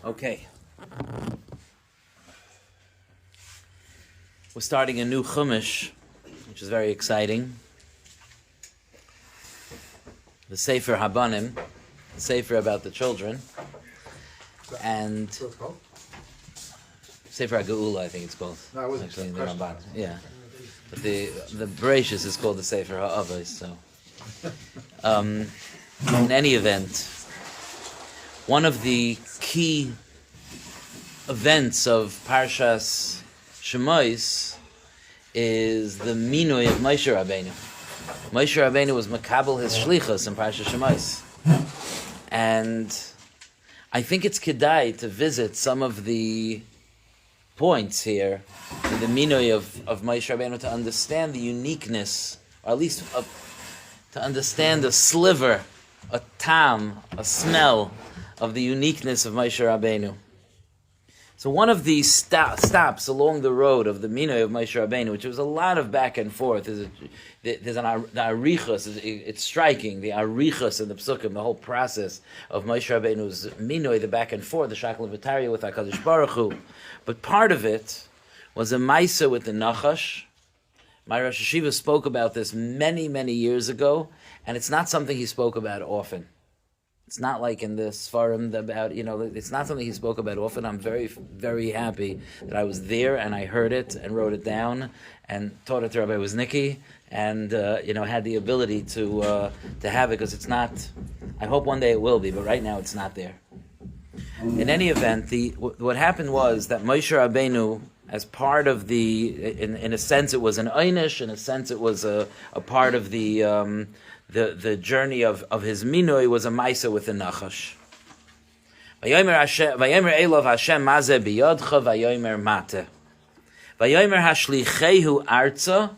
Okay. We're starting a new Chumash, which is very exciting. The Sefer Habanim, the Sefer about the children, and Sefer HaGeula, I think it's called. No, it wasn't. Actually, the Ramban. Yeah. But the Bereshis is called the Sefer HaAvos, so. In any event, one of the key events of Parshas Shemos is the minui of Moshe Rabbeinu. Moshe Rabbeinu was makabel his shlichus in Parshas Shemos. And I think it's kedai to visit some of the points here in the minui of Moshe Rabbeinu to understand the uniqueness, or at least to understand a sliver, a tam, a smell of the uniqueness of Moshe Rabbeinu. So one of these stops along the road of the Minoi of Moshe Rabbeinu, which was a lot of back and forth, there's the arichos, it's striking, the arichos and the psukim, the whole process of Moshe Rabbeinu's Minoi, the back and forth, the Shakal V'Tarya with HaKadosh Baruch Hu. But part of it was a Maisa with the Nachash. My Rosh Hashiva spoke about this many, many years ago, and it's not something he spoke about often. It's not like in the Sfarim about, it's not something he spoke about often. I'm very, very happy that I was there and I heard it and wrote it down and taught it to Rabbi Woznicki and, had the ability to have it, because it's not, I hope one day it will be, but right now it's not there. In any event, what happened was that Moshe Rabbeinu, as part of in a sense it was an einish, in a sense it was a part of the journey of his minoi, was a maisa with the nachash. Vayomer Elov Hashem mazeh biyodcha vayomer mate. Vayomer hashlichehu arza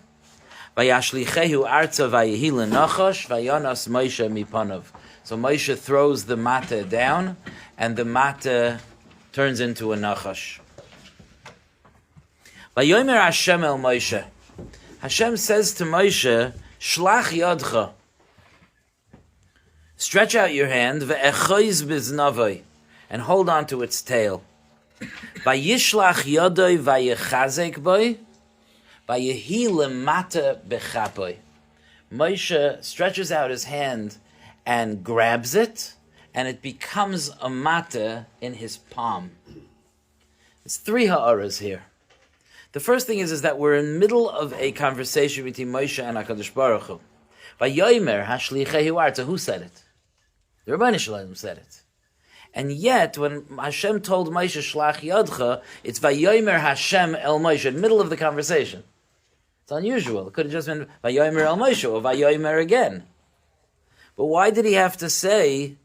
vayashlichehu arza vayehi lenachash vayonas Moshe mipanov. So Moshe throws the mate down, and the mate turns into a nachash. Vayomer Hashem el Moshe. Hashem says to Moshe, Shlach yodcha. Stretch out your hand, ve'echoiz biznavoi, and hold on to its tail. Vayishlach yodoi vayechazek boi, vayehi lemata bechapoi. Moshe stretches out his hand and grabs it, and it becomes a mata in his palm. There's three ha'aras here. The first thing is that we're in the middle of a conversation between Moshe and HaKadosh Baruch Hu. Vayomer hashlichehu arza. Who said it? The Rabainu Shalom said it. And yet, when Hashem told Moshe, Shlach Yodcha, it's Vayomer Hashem El Moshe, in the middle of the conversation. It's unusual. It could have just been Vayomer El Moshe, or Vayomer again. But why did he have to say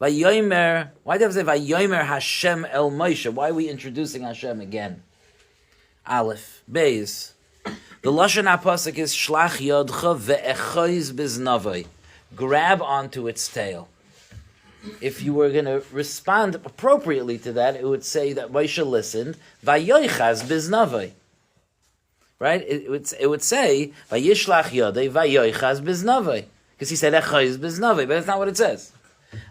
Vayomer? Why did he have to say Vayomer Hashem El Moshe? Why are we introducing Hashem again? Aleph, Beis. The Lashon HaPasuk is Shlach Yodcha ve'echoiz biznavoi. Grab onto its tail. If you were going to respond appropriately to that, it would say that Moshe listened, Vayoichaz biznavoi. Right? It would say, Vayishlach yodei Vayoichaz biznavoi. Because he said, Echoiz biznavoi, but that's not what it says.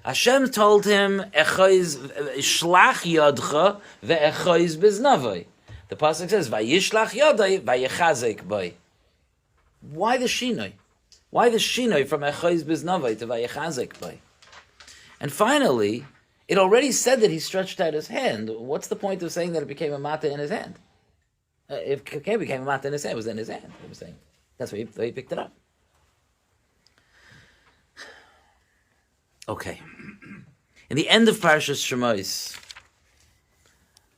Hashem told him, Echoiz, Shlach yodcha ve'echoiz biznavoi. The pasuk says, "Vayishlach yodai vayechazek boi." Why the shinoi? Why the shinoi from echoiz biznavai to vayechazek boi? And finally, it already said that he stretched out his hand. What's the point of saying that it became a mata in his hand? If it became a mata in his hand, it was in his hand. He was saying that's why he picked it up. Okay. In the end of Parshas Shemos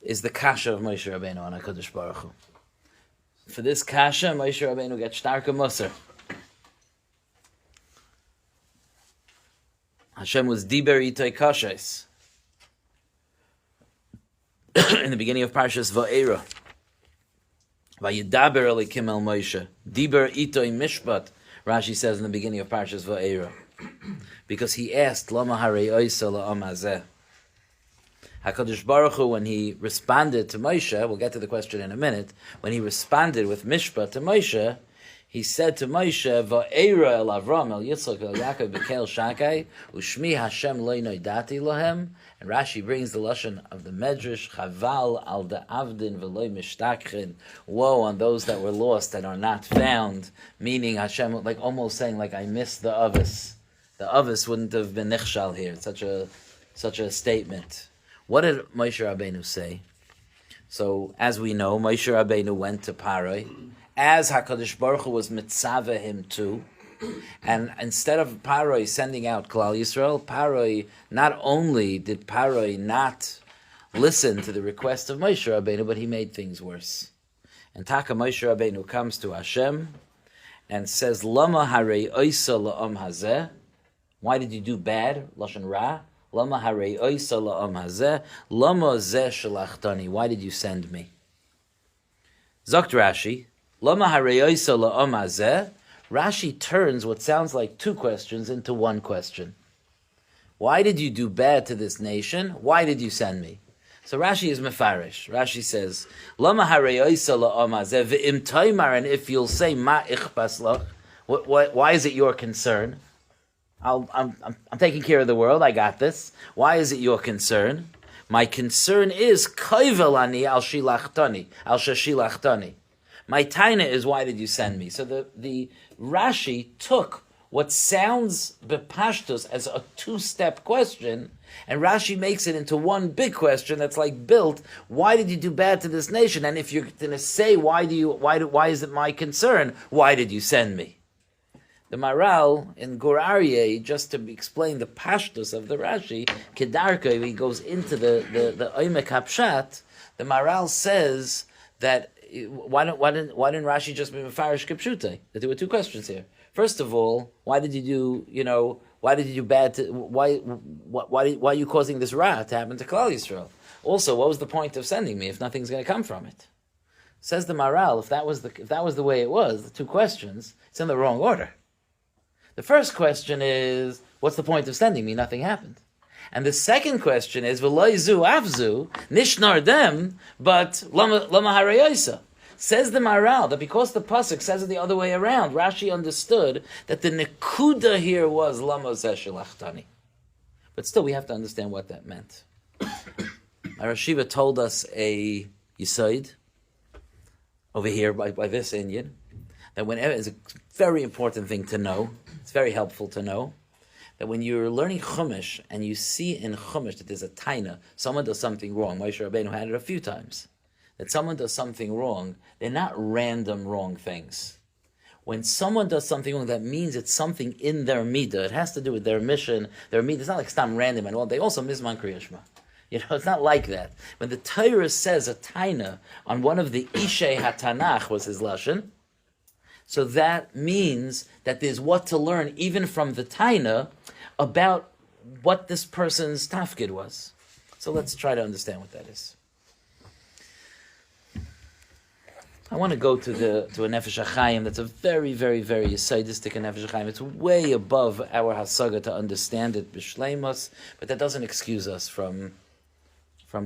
is the kasha of Moshe Rabbeinu on HaKadosh Baruch Hu. For this kasha, Moshe Rabbeinu gets starka musar. Hashem was diber itoi kashais. In the beginning of Parshas Va'era. Vayidaber elikim el Moshe. Diber itoi mishpat. Rashi says in the beginning of Parshas Va'era. Because he asked, Lama harei oisa la'am hazeh. HaKadosh Baruch Hu, when he responded to Moshe, we'll get to the question in a minute, when he responded with Mishpah to Moshe, he said to Moshe, "Va'era el Avram el Yitzchak el Yaakov b'kel shakai u'shmi Hashem lo noidati lohem." And Rashi brings the lashon of the Medrash, "Chaval al da'avdin v'lo mishtachrin." Woe on those that were lost and are not found. Meaning Hashem, like almost saying, like I missed the Avos. The Avos wouldn't have been nichshal here. Such a statement. What did Moshe Rabbeinu say? So as we know, Moshe Rabbeinu went to Paroi, as HaKadosh Baruch Hu was mitzaveh him to, and instead of Paroi sending out Klal Yisrael, Paroi, not only did Paroi not listen to the request of Moshe Rabbeinu, but he made things worse. And Taka Moshe Rabbeinu comes to Hashem and says, Lama harei oisa la'am hazeh. Why did you do bad? Lashon Ra. Lama harei oisa la'am hazeh. Lama zeh shalachtani. Why did you send me? Zokt Rashi. Lama harei oisa la'am hazeh. Rashi turns what sounds like two questions into one question. Why did you do bad to this nation? Why did you send me? So Rashi is mefarish. Rashi says, Lama harei oisa la'am hazeh v'im taimar, and if you'll say ma ichpas lach, why is it your concern? I'm taking care of the world. I got this. Why is it your concern? My concern is kaivelani al shilachtani, al shashilachtani. My taina is, why did you send me? So the Rashi took what sounds bepashtos as a two-step question, and Rashi makes it into one big question that's like built. Why did you do bad to this nation? And if you're going to say why is it my concern? Why did you send me? The Maral in Gur Aryeh, just to explain the pashtus of the Rashi, Kedarka, he goes into the Oimek HaPshat. The Maral says that why didn't Rashi just be Mefarish Kipshute? That there were two questions here. First of all, why did you do bad to, why are you causing this ra to happen to Klal Yisrael? Also, what was the point of sending me if nothing's going to come from it? Says the Maral, if that was the way it was, the two questions, it's in the wrong order. The first question is, what's the point of sending me? Nothing happened. And the second question is, V'loi zu avzu, nishnar dem, but lama harayisa. Says the Maral that because the pasuk says it the other way around, Rashi understood that the nekuda here was lama zeh shelachtani. But still, we have to understand what that meant. Rashiva told us a yisoid over here by this Indian, that whenever, it's a very important thing to know, it's very helpful to know, that when you're learning Chumash and you see in Chumash that there's a taina, someone does something wrong, Moshe Rabbeinu had it a few times, that someone does something wrong, they're not random wrong things. When someone does something wrong, that means it's something in their midah. It has to do with their mission, their midah. It's not like stam random and all. They also mizman kriyashma. It's not like that. When the Torah says a taina on one of the Ishei HaTanach was his lashon, so that means that there's what to learn even from the taina about what this person's tafkid was. So let's try to understand what that is. I want to go to a Nefesh HaChaim that's a very, very, very yisaidistic Nefesh HaChaim. It's way above our hasaga to understand it b'shleimus, but that doesn't excuse us from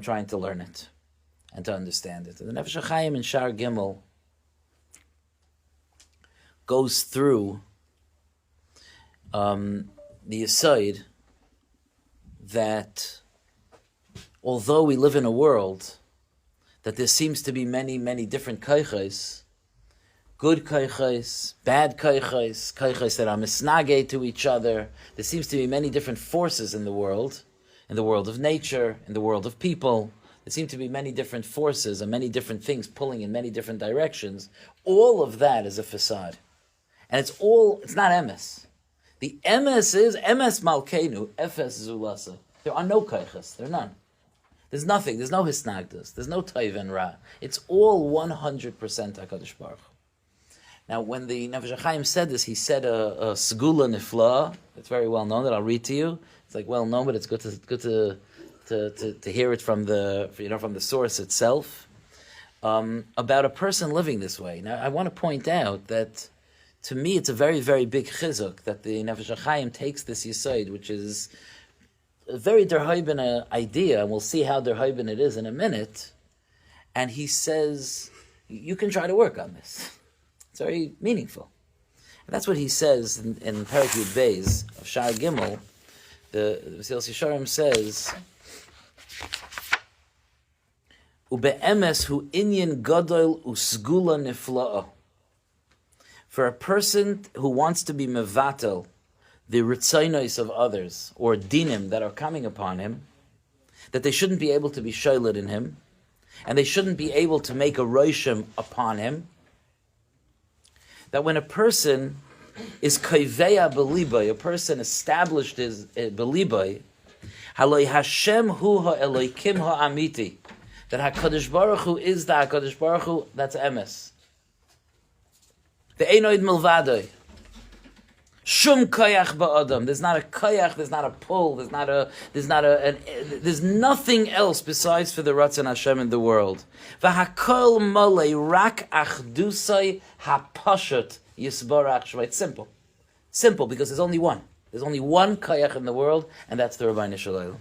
trying to learn it and to understand it. The Nefesh HaChaim in Shar Gimel goes through the yisaid that although we live in a world that there seems to be many, many different kaichos, good kaichos, bad kaichos, kaichos that are misnage to each other. There seems to be many different forces in the world of nature, in the world of people. There seem to be many different forces and many different things pulling in many different directions. All of that is a facade. And it's not emes. The emes is emes malkeinu, efes zulasa. There are no kaichos, there are none. There's nothing, there's no hisnagdas, there's no taiv and ra. It's all 100% HaKadosh Baruch Hu. Now, when the Nefesh HaChaim said this, he said a segula nifla. It's very well known that I'll read to you. It's like well known, but it's good to hear it from the source itself. About a person living this way. Now, I want to point out that to me it's a very, very big chizuk that the Nefesh HaChaim takes this yisoid, which is a very derhaibin idea, and we'll see how derhaibin it is in a minute. And he says, you can try to work on this. It's very meaningful. That's what he says in Perek Yud Beis of Shar Gimel. The Mesilas Yesharim says, "Ube'emes hu inyan gadol usgula nifla'a." For a person who wants to be mevatel the ritzainos of others, or dinim that are coming upon him, that they shouldn't be able to be shoyled in him, and they shouldn't be able to make a roishim upon him, that when a person is kaiveya belibay, a person established his belibay, haloi Hashem hu ha'elokim ha'amiti, that HaKadosh Baruch Hu is the HaKadosh Baruch Hu, that's emes. The einoid milvadoi. Shum koyach ba'adam. There's not a koyach, there's not a pull, there's nothing else besides for the Ratzon Hashem in the world. V'hakol molei rak achdusai hapashat yisborach shvay. It's simple. Simple, because there's only one. There's only one koyach in the world, and that's the Rabainu Shalom.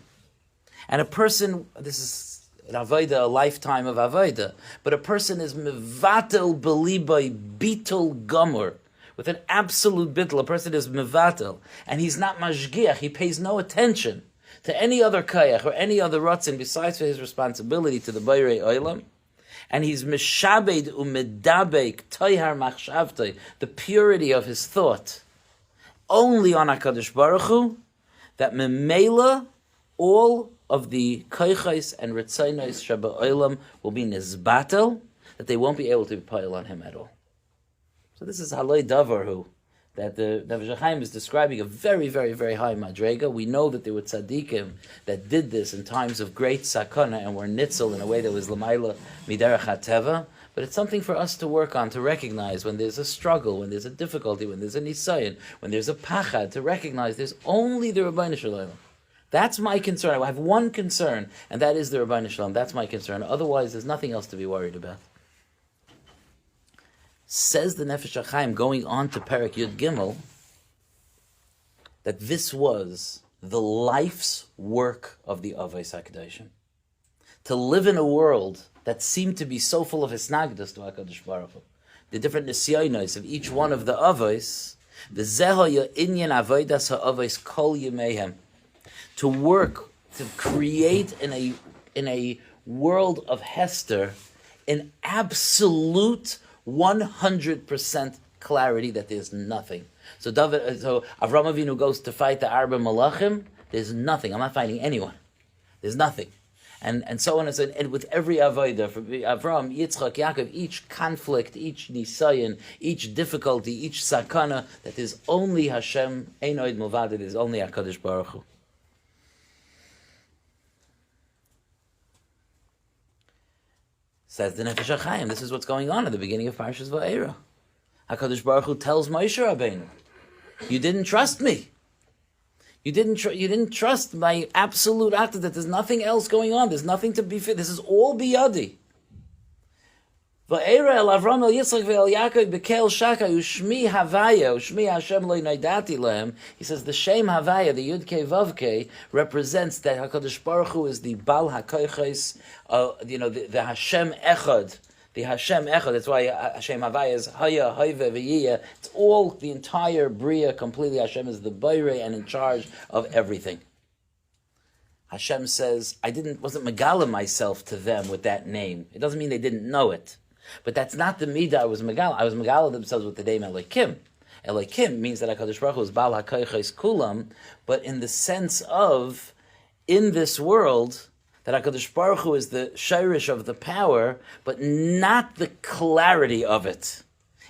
And a person, this is an avodah, a lifetime of avodah, but a person is mevatel belibay bitul gomor. With an absolute bittul, a person is mevatel, and he's not mashgiach, he pays no attention to any other kayach or any other ratzin besides for his responsibility to the Bayrei Olam, and he's mishabed umedabek toyhar machshavtoi, the purity of his thought, only on HaKadosh Baruch Hu, that memela, all of the kaychais and ritzainos shaba olam will be nizbatel, that they won't be able to be pile on him at all. So this is haloi davarhu, that the Rabbi Chaim is describing a very, very, very high madrega. We know that there were tzaddikim that did this in times of great sakana and were nitzel in a way that was l'mayla miderach hateva. But it's something for us to work on, to recognize when there's a struggle, when there's a difficulty, when there's a nisayon, when there's a pachad, to recognize there's only the Rabainu Shalom. That's my concern. I have one concern, and that is the Rabainu Shalom. That's my concern. Otherwise, there's nothing else to be worried about. Says the Nefesh HaChaim, going on to Perek Yud Gimel, that this was the life's work of the Avos HaKadoshim. To live in a world that seemed to be so full of hisnagdus to HaKadosh Baruch Hu, the different nisyonos of each one of the Avos, the Zehoya Inyan Avodas HaAvos Kol Yemehem, to work, to create in a world of Hester, an absolute 100% clarity that there's nothing. So Avram Avinu goes to fight the Arba Malachim. There's nothing. I'm not fighting anyone. There's nothing, and so on and so on. And with every avodah, for Avram, Yitzchak, Yaakov, each conflict, each nisayon, each difficulty, each sakana, that there's only Hashem. Einoid Milvad. There's only HaKadosh Baruch Hu. Says the Nefesh HaChaim, this is what's going on at the beginning of Parshas Va'era. HaKadosh Baruch Hu tells Moshe Rabbeinu, you didn't trust me. You didn't trust my absolute act, that there's nothing else going on. There's nothing to be fit. This is all biyadi. Va'era el Avram el Yitzchak ve'el Yaakov bekel shaka ushmi havaya ushmi Hashem lo naidati lehem. He says the Shem havaya, the Yud Kei Vav Kei, represents that HaKadosh Baruch Hu is the Bal HaKoiches, the Hashem Echad, the Hashem Echad. That's why Hashem havaya is Haya Hayve V'Yiyah. It's all the entire Bria completely. Hashem is the Bayrei and in charge of everything. Hashem says, wasn't megala myself to them with that name. It doesn't mean they didn't know it. But that's not the midah I was megala. I was megala themselves with the name Elokim. Elokim means that HaKadosh Baruch Hu is Baal HaKoiches Kulam, but in the sense of, in this world, that HaKadosh Baruch Hu is the shirish of the power, but not the clarity of it.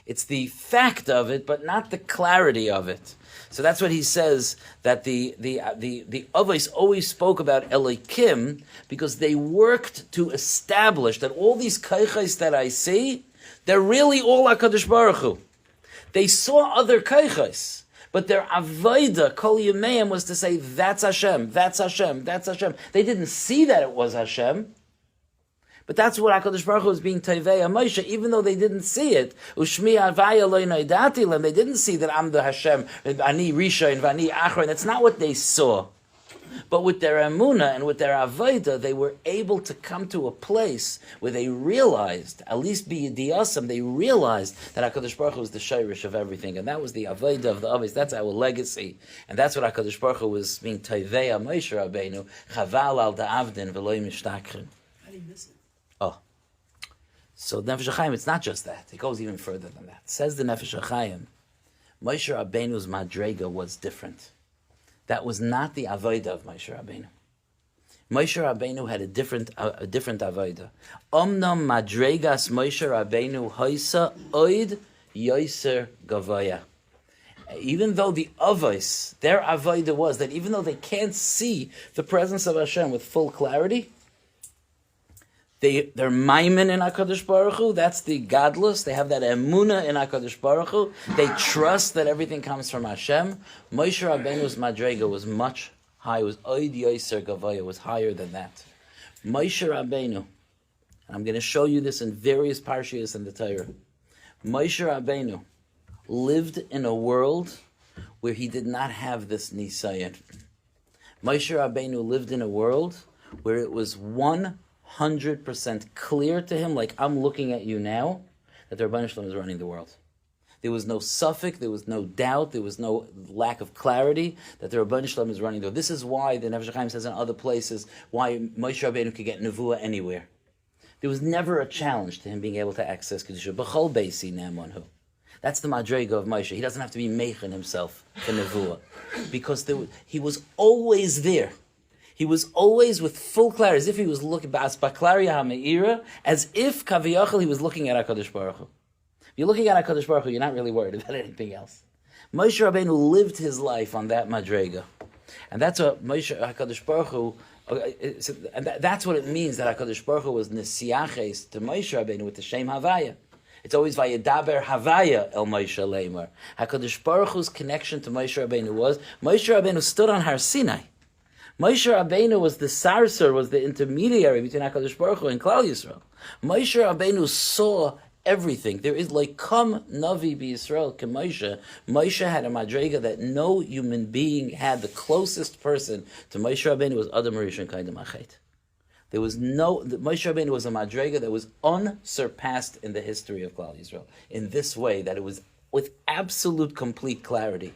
It's the fact of it, but not the clarity of it. So that's what he says, that the Avos always spoke about Elokim because they worked to establish that all these kaichais that I see, they're really all HaKadosh Baruch Hu. They saw other kaichais, but their avodah, kol yameim, was to say, that's Hashem, that's Hashem, that's Hashem. They didn't see that it was Hashem. But that's what HaKadosh Baruch Hu is being Tevei Moshe, even though they didn't see it. Ushmi Avaya Lo Noidati Lem. They didn't see that I'm the Hashem, Ani Rishon, Vani Achron. That's not what they saw. But with their emunah and with their avodah, they were able to come to a place where they realized, at least b'yidiyasam, they realized that HaKadosh Baruch Hu was the shayrish of everything, and that was the avodah of the avos. That's our legacy, and that's what HaKadosh Baruch Hu was being tayvei Moshe Rabbeinu, chaval al da'avdin v'loy mishtakrin. How do you miss it? Oh. So Nefesh HaChaim, it's not just that. It goes even further than that. It says the Nefesh HaChaim, Moshe Rabbeinu's madrega was different. That was not the avodah of Moshe Rabbeinu. Moshe Rabbeinu had a different avodah. Omnam madregas Moshe Rabbeinu hoisa oid yoser gavaya. Even though the avos, their avodah was that even though they can't see the presence of Hashem with full clarity, they're maimin in HaKadosh Baruch Hu. That's the godless. They have that emunah in HaKadosh Baruch Hu. They trust that everything comes from Hashem. Moshe Rabbeinu's madrega was much higher. It was oid yoser gavaya. Was higher than that. Moshe Rabbeinu, and I'm going to show you this in various parshiyos in the Torah. Moshe Rabbeinu lived in a world where he did not have this nisayon. Moshe Rabbeinu lived in a world where it was 100% clear to him, like I'm looking at you now, that the Rabainu Shalom is running the world. There was no suffix, there was no doubt, there was no lack of clarity that the Rabainu Shalom is running the world. This is why the Nefesh HaChaim says in other places why Moshe Rabbeinu could get nevuah anywhere. There was never a challenge to him being able to access Kedusha. B'chol beisi ne'amonhu. That's the madrega of Moshe. He doesn't have to be meichin himself for nevuah, because he was always there. He was always with full clarity, as if he was looking ba'aspaklaria ha'me'ira, as if kaviyachal he was looking at HaKadosh Baruch Hu. If you're looking at HaKadosh Baruch Hu, you're not really worried about anything else. Moshe Rabbeinu lived his life on that madrega, and that's what Moshe HaKadosh Baruch Hu. And that's what it means that HaKadosh Baruch Hu was nesiaches to Moshe Rabbeinu with the Shem Havaya. It's always vayedaber Havaya el Moshe Leimer. HaKadosh Baruch Hu's connection to Moshe Rabbeinu was Moshe Rabbeinu stood on Har Sinai. Moshe Rabbeinu was the sarsar, was the intermediary between HaKadosh Baruch Hu and Klal Yisrael. Moshe Rabbeinu saw everything. There is like come Navi b'Yisrael ke Moshe. Moshe had a madrega that no human being had. The closest person to Moshe Rabbeinu was Adam Rishon Kaidem Achet. There was Moshe Rabbeinu was a madrega that was unsurpassed in the history of Klal Yisrael in this way, that it was with absolute complete clarity.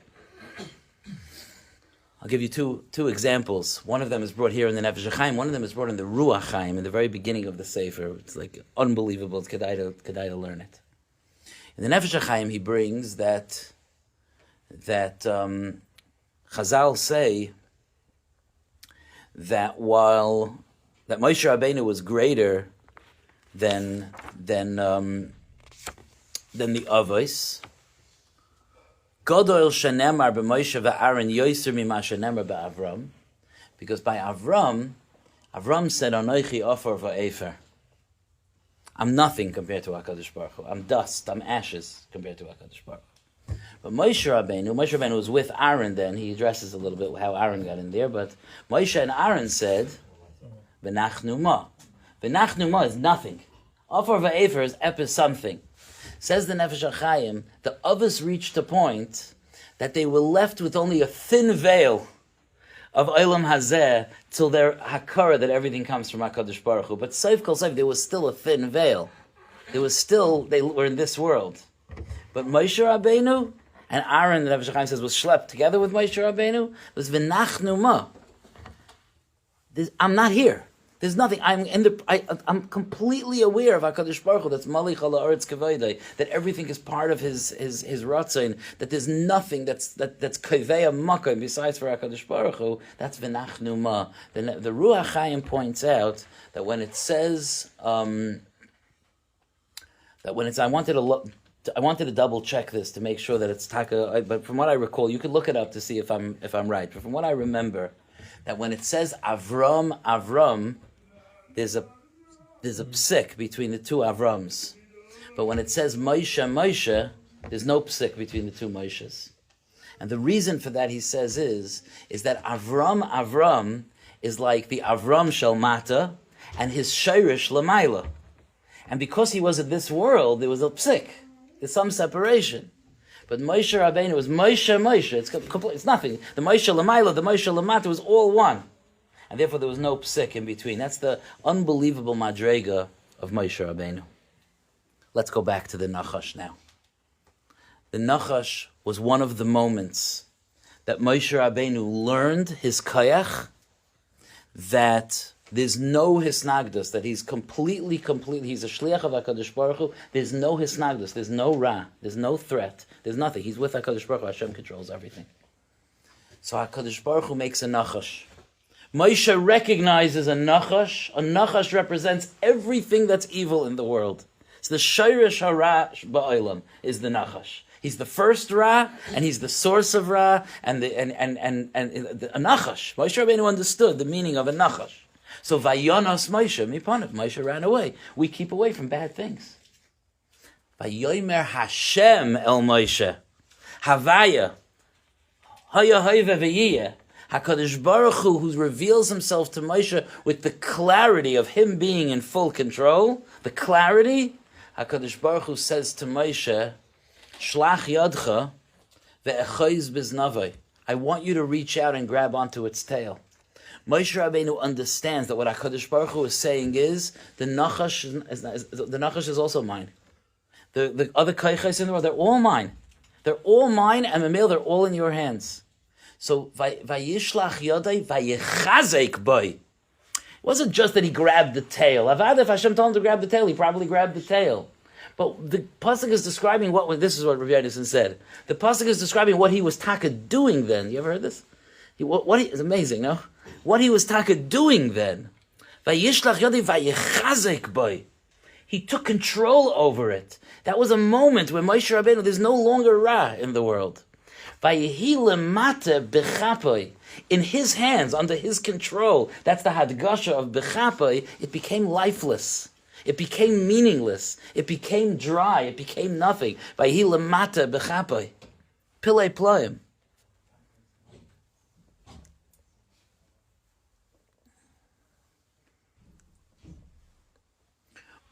I'll give you two examples. One of them is brought here in the Nefesh HaChaim. One of them is brought in the Ruach Chaim, in the very beginning of the Sefer. It's like unbelievable. It's kedai to learn it. In the Nefesh HaChaim, he brings that Chazal say that that Moshe Rabbeinu was greater than the Avos. Godol shenemar b'Moshe v'Aaron yoser mima shenemar b'Avram, because by Avram said, Anochi offer va'efer. I'm nothing compared to HaKadosh Baruch Hu. I'm dust, I'm ashes compared to HaKadosh Baruch Hu. But Moshe Rabbeinu was with Aaron then. He addresses a little bit how Aaron got in there, but Moshe and Aaron said, V'nachnu ma. V'nachnu ma is nothing. Offer va'efer is epis something. Says the Nefesh HaChaim, the others reached a point that they were left with only a thin veil of Olam Hazeh till their hakara that everything comes from HaKadosh Baruch Hu. But Seif Kol Seif, there was still a thin veil. They were in this world. But Moshe Rabbeinu and Aaron, the Nefesh HaChaim says, was schlepped together with Moshe Rabbeinu. It was v'nachnu ma. I'm not here. There's nothing. I'm completely aware of HaKadosh Baruch Hu. That's Malich ala Aretz Kavodai. That everything is part of his Ratzon. That there's nothing that's Kaveya Makom besides for HaKadosh Baruch Hu. That's V'nachnu Ma. The Ruach Chaim points out that when it says I wanted to double check this to make sure that it's taka. But from what I recall, you could look it up to see if I'm right. But from what I remember, that when it says Avram, there's a psik between the two Avrams. But when it says Moshe, there's no psik between the two Moshes. And the reason for that, he says, is that Avram is like the Avram Shel Mata and his Shirish Lamaila. And because he was in this world, there was a psik. There's some separation. But Moshe Rabbeinu was Moshe. It's nothing. The Moshe Lamaila, the Moshe Lamata was all one. And therefore there was no psik in between. That's the unbelievable madrega of Moshe Rabbeinu. Let's go back to the Nachash now. The Nachash was one of the moments that Moshe Rabbeinu learned his kayach, that there's no hisnagdus, that he's completely, he's a shliach of HaKadosh Baruch Hu. There's no hisnagdus, there's no ra, there's no threat, there's nothing. He's with HaKadosh Baruch Hu, Hashem controls everything. So HaKadosh Baruch Hu makes a nachash. Moshe recognizes a nachash. A nachash represents everything that's evil in the world. So the shayrish hara ba'olam is the nachash. He's the first Ra, and he's the source of Ra, and a nachash. Moshe Rabbeinu understood the meaning of a nachash. So vayonos Moshe mipanav. Moshe ran away. We keep away from bad things. Vayomer Hashem el Moshe Havaya Haya Hayve V'yiyeh. HaKadosh Baruch Hu, who reveals himself to Moshe with the clarity of him being in full control, the clarity, HaKadosh Baruch Hu says to Moshe, Shlach yadcha ve'echoiz biznavai. I want you to reach out and grab onto its tail. Moshe Rabbeinu understands that what HaKadosh Baruch Hu is saying is, the nachash is also mine. The other kaychas in the world, they're all mine. They're all mine, and Mamil, they're all in your hands. So, vayishlach yadai vayechazek boy. It wasn't just that he grabbed the tail. Avad, if Hashem told him to grab the tail, he probably grabbed the tail. But the pasuk is describing this is what Rabbi Sonnenschein said. The pasuk is describing what he was taka doing then. You ever heard this? It's amazing, no? What he was taka doing then. Vayishlach yadai vayechazek boy. He took control over it. That was a moment when Moshe Rabbeinu, there's no longer Ra in the world. Vayehi lemata b'chapoi. In his hands, under his control, that's the hadgasha of b'chapoi, it became lifeless. It became meaningless. It became dry. It became nothing. Vayehi lemata b'chapoi. Pilei ploim.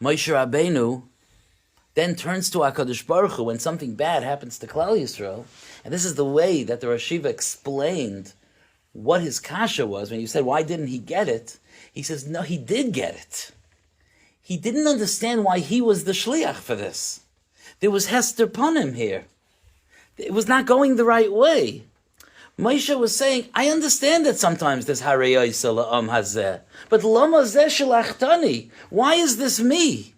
Moshe Rabbeinu then turns to HaKadosh Baruch Hu when something bad happens to Klal Yisrael, and this is the way that the Rosh Yeshiva explained what his kasha was. When you said, why didn't he get it? He says, no, he did get it. He didn't understand why he was the shliach for this. There was Hester Panim here. It was not going the right way. Moshe was saying, I understand that sometimes there's Harayaysa la'am hazeh, but lama zeh shelachtani. Why is this me?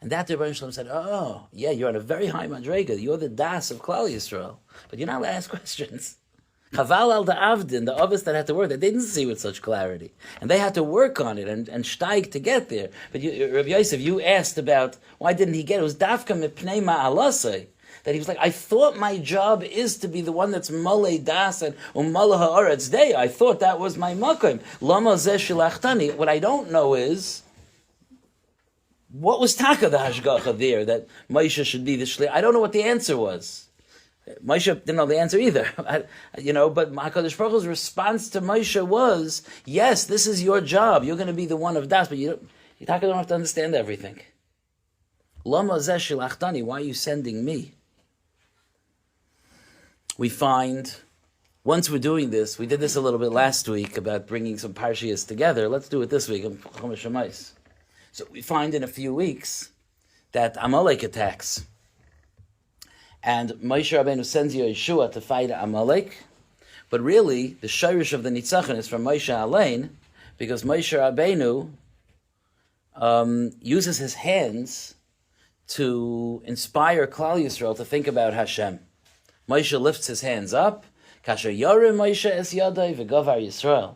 And that the Rabainu Shalom said, oh, yeah, you're on a very high madrega. You're the das of Klal Yisrael, but you're not allowed to ask questions. Chaval al da'avdin, the others that had to work, they didn't see with such clarity. And they had to work on it and steig to get there. But Rabbi Yosef, you asked about why didn't he get it. It was dafka mipnei ma'alasei. That he was like, I thought my job is to be the one that's malei das and umala ha'aretz day. I thought that was my makom. Lama zeh shilachtani. What I don't know is, what was taka the hashgacha there that Moshe should be the shliach? I don't know what the answer was. Moshe didn't know the answer either. But HaKadosh Baruch Hu's response to Moshe was, yes, this is your job. You're going to be the one of das, but you don't have to understand everything. Lama zeh shilachtani. Why are you sending me? We find, once we're doing this, we did this a little bit last week about bringing some parshiyas together. Let's do it this week. So we find in a few weeks that Amalek attacks. And Moshe Rabbeinu sends Yeshua to fight Amalek. But really, the shirish of the Nitzachon is from Moshe Alein, because Moshe Rabbeinu uses his hands to inspire Klal Yisrael to think about Hashem. Moshe lifts his hands up, Kasher Yorim Moshe es Yadai v'Gavar Yisrael.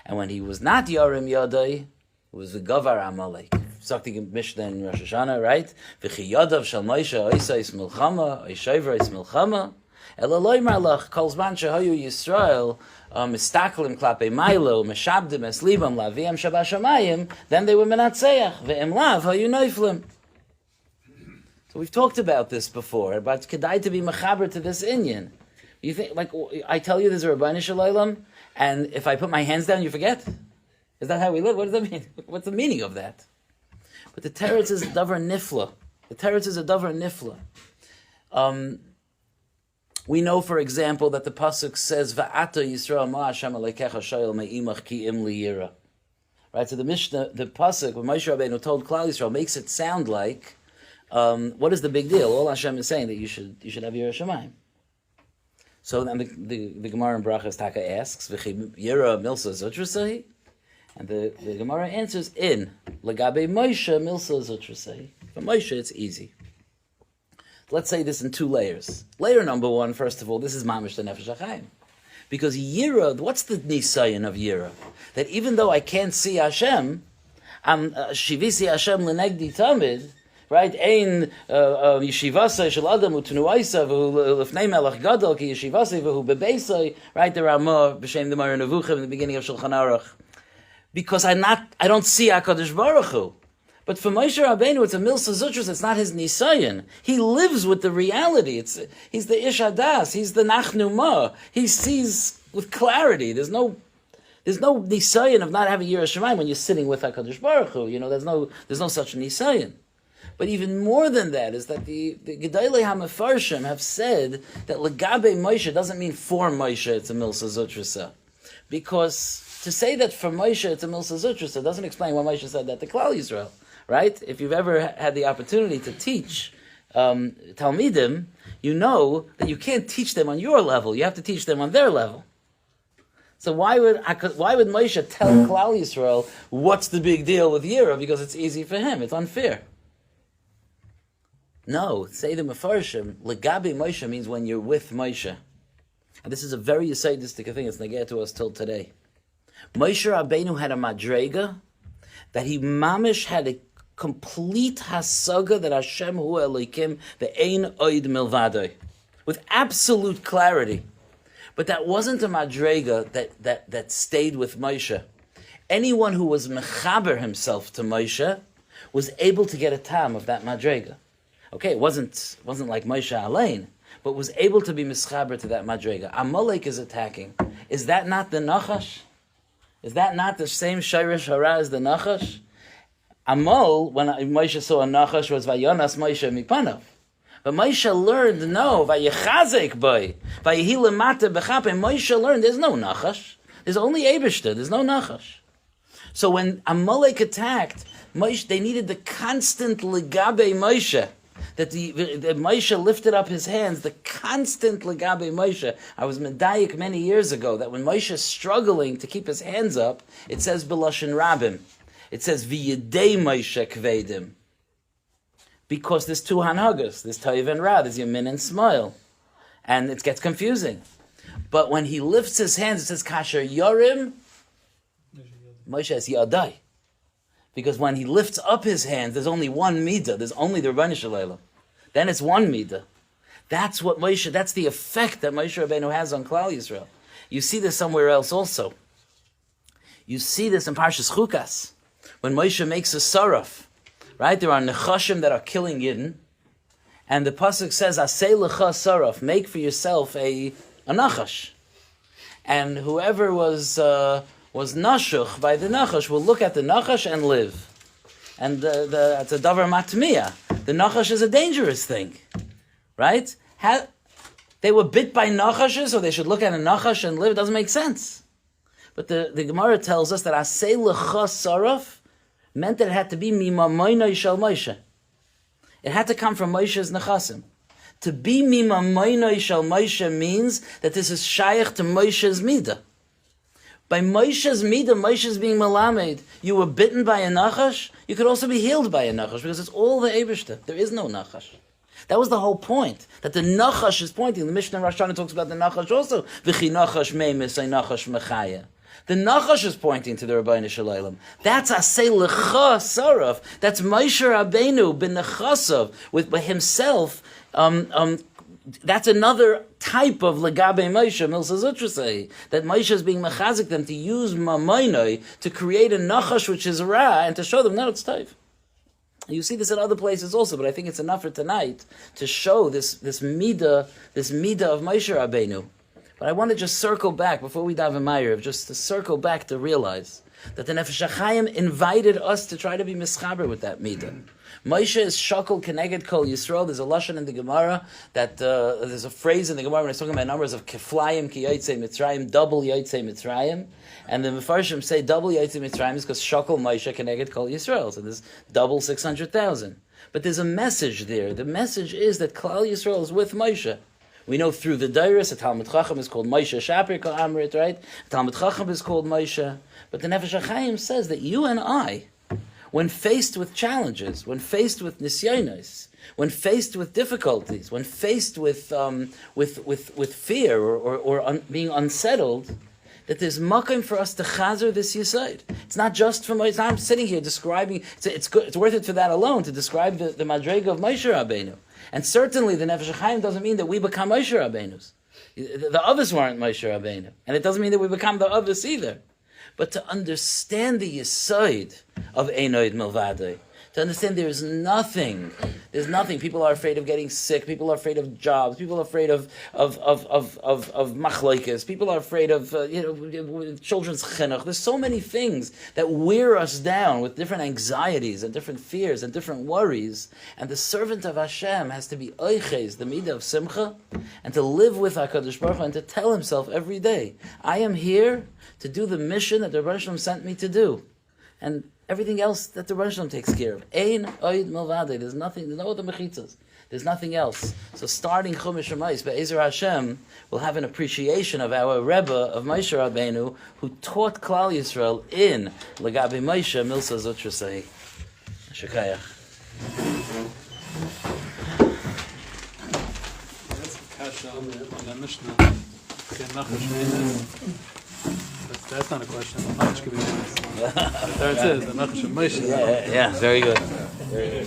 And when he was not Yorim Yadai, it was v'Gavar Amalek. Sakti Mishnah in Rosh Hashanah, right? V'chi Yadav shal Moshe oisais milchama, oishayvreis milchama, elaloi marlach, kol zman shehayu Yisrael, mistaklim klape mailo, meshabdim es libam laviam shabashamayim, then they were menatzeach, ve'im lav hayu noiflim. So we've talked about this before, about kedai to be mechaber to this inyan. You think, like, I tell you there's a Rabainu Shalom, and if I put my hands down, you forget? Is that how we live? What does that mean? What's the meaning of that? But the teretz is a davar nifla. The teretz is a davar nifla. We know, for example, that the pasuk says, "Va'ata Yisrael ma Hashem alekecha shayil me'imach ki im liyira." Right. So the Mishnah, the pasuk, when Moshe Rabbeinu told Klal Yisrael, makes it sound like, what is the big deal? All Hashem is saying that you should have Yirah Shamayim. So then the Gemara in Brachas Taka asks, "V'chi Yirah milsa zutrasahi," and the Gemara answers, "In legabe Moshe milsa zutrasahi." For Moshe, it's easy. Let's say this in two layers. Layer number one, first of all, this is mamish the nefesh HaChaim. Because Yira, what's the nisayon of Yira? That even though I can't see Hashem, I'm shivisi Hashem lenegdi tamid, right? Ein yeshivasei shel adam u'tenuaisa v'hu lefnei melech gadol ki yeshivasei v'hu bebeisei, right? The Ramah b'shem the Moreh Nevuchim in the beginning of Shulchan Aruch. Because I don't see HaKadosh Baruch Hu. But for Moshe Rabbeinu, it's a milsa zutras. It's not his nisayon. He lives with the reality. He's the ish hadas. He's the nachnu ma. He sees with clarity. There's no nisayon of not having Yirah Shamayim when you're sitting with HaKadosh Baruch Hu. There's no such nisayon. But even more than that is that the Gedolei HaMefarshim have said that legabe Moshe doesn't mean for Moshe it's a milsa zutrasa, because to say that for Moshe it's a milsa zutrasa doesn't explain why Moshe said that to Klal Yisrael. Right? If you've ever had the opportunity to teach Talmidim, you know that you can't teach them on your level. You have to teach them on their level. So why would Moshe tell Klal Yisrael what's the big deal with Yira? Because it's easy for him. It's unfair. No, say the Mefarshim, legabe Moshe means when you're with Moshe. And this is a very Yisayidistic thing. It's negeh to us till today. Moshe Rabbeinu had a madrega that he mamish had a complete hasaga that Hashem hu Elokim ve'ein oid milvadoi, with absolute clarity. But that wasn't a madrega that stayed with Moshe. Anyone who was mechaber himself to Moshe was able to get a tam of that madrega. Okay, it wasn't like Moshe Alein, but was able to be mischaber to that madrega. Amalek is attacking. Is that not the Nachash? Is that not the same Shirish Hara as the Nachash? Amol, when Moshe saw a Nachash, was Vayonas Moshe Mipanav. But Moshe learned, no, Vayechazek boy, Vayehilemate Bechape. Moshe learned there's no Nachash. There's only Eibishter, there's no Nachash. So when Amalek attacked, Moshe, they needed the constant Legabe Moshe. That Moshe lifted up his hands, the constant legabe Moshe. I was medayik many years ago that when Moshe is struggling to keep his hands up, it says b'lashon rabim. It says v'yedei Moshe kvedim. Because there's two hanhagas, there's Toiv and Ra, there's Yamin and Smile. And it gets confusing. But when he lifts his hands, it says kasher yorim, Moshe has yadai. Because when he lifts up his hands, there's only one midah. There's only the Rabainu Shalom. Then it's one midah. That's what Moshe. That's the effect that Moshe Rabbeinu has on Klal Yisrael. You see this somewhere else also. You see this in Parshas Chukas when Moshe makes a saraf. Right, there are nechashim that are killing Yidden, and the pasuk says, "Asei lecha saraf," make for yourself a nachash, and whoever was nashuch by the nachash will look at the nachash and live. And it's a davar matmiya. The nachash is a dangerous thing, right? They were bit by nachashes, so they should look at a nachash and live. It doesn't make sense. But the Gemara tells us that asei lecha saraf meant that it had to be mima moinoi shel Moshe. It had to come from Moshe's nechasim. To be mima moinoi shel Moshe means that this is shaykh to Moshe's midah. By Moshe's midah, Moshe's being malamed. You were bitten by a nachash, you could also be healed by a nachash, because it's all the Eibishter. There is no nachash. That was the whole point, that the nachash is pointing. The Mishnah in Rosh Hashanah talks about the nachash also. V'chi nachash meimis, a nachash mechaya. The nachash is pointing to the Rabainu Shalom. That's asei lecha saraf. That's Moshe Rabbeinu ben nechasav with by himself. That's another type of legabe Moshe milsa zutrasei, that Moshe is being mechazik them to use mamoinoi to create a nachash which is ra and to show them no, it's taif. You see this in other places also, but I think it's enough for tonight to show this midah of Moshe Rabbeinu. But I want to just circle back before we daven Ma'ariv, just to circle back to realize that the Nefesh HaChaim invited us to try to be mischaber with that midah. Moshe is shakol keneged kol Yisrael. There's a lashon in the Gemara that there's a phrase in the Gemara when it's talking about numbers of keflayim ki yotzei Mitzrayim, double yotzei Mitzrayim, and the Mefarshim say double yotzei Mitzrayim is because shakol Moshe keneged kol Yisrael. So there's double 600,000. But there's a message there. The message is that Klal Yisrael is with Moshe. We know through the Dairis, a Talmud Chacham is called Moshe Shapir Kol Amrit, right? A Talmud Chacham is called Moshe. But the Nefesh HaChaim says that you and I, when faced with challenges, when faced with nisyonos, when faced with difficulties, when faced with fear or being unsettled, that there's makom for us to chazer this yesod. It's not just for Moshe. I'm sitting here describing. It's worth it for that alone to describe the madrega of Moshe Rabbeinu. And certainly the Nefesh HaChaim doesn't mean that we become Moshe Rabbeinus. The others weren't Moshe Rabbeinu, and it doesn't mean that we become the others either. But to understand the yesod of Einoid Milvadei, to understand there's nothing. People are afraid of getting sick. People are afraid of jobs. People are afraid of machlokes. People are afraid of children's chinuch. There's so many things that wear us down with different anxieties and different fears and different worries. And the servant of Hashem has to be oiches, the midah of simcha, and to live with HaKadosh Baruch Hu and to tell himself every day, I am here to do the mission that the Rabainu sent me to do. And everything else that the Rabainu takes care of. Ein oid milvadei. There's nothing, there's no other mechitzas. There's nothing else. So starting Chumash Shemais, Be'ezer Hashem, we'll have an appreciation of our Rebbe of Moshe Rabbeinu, who taught Klal Yisrael in Legabe Moshe Milsa Zotrasei. Shekayach. That's not a question. How much could be honest? There it is. Yeah, very good. Very good.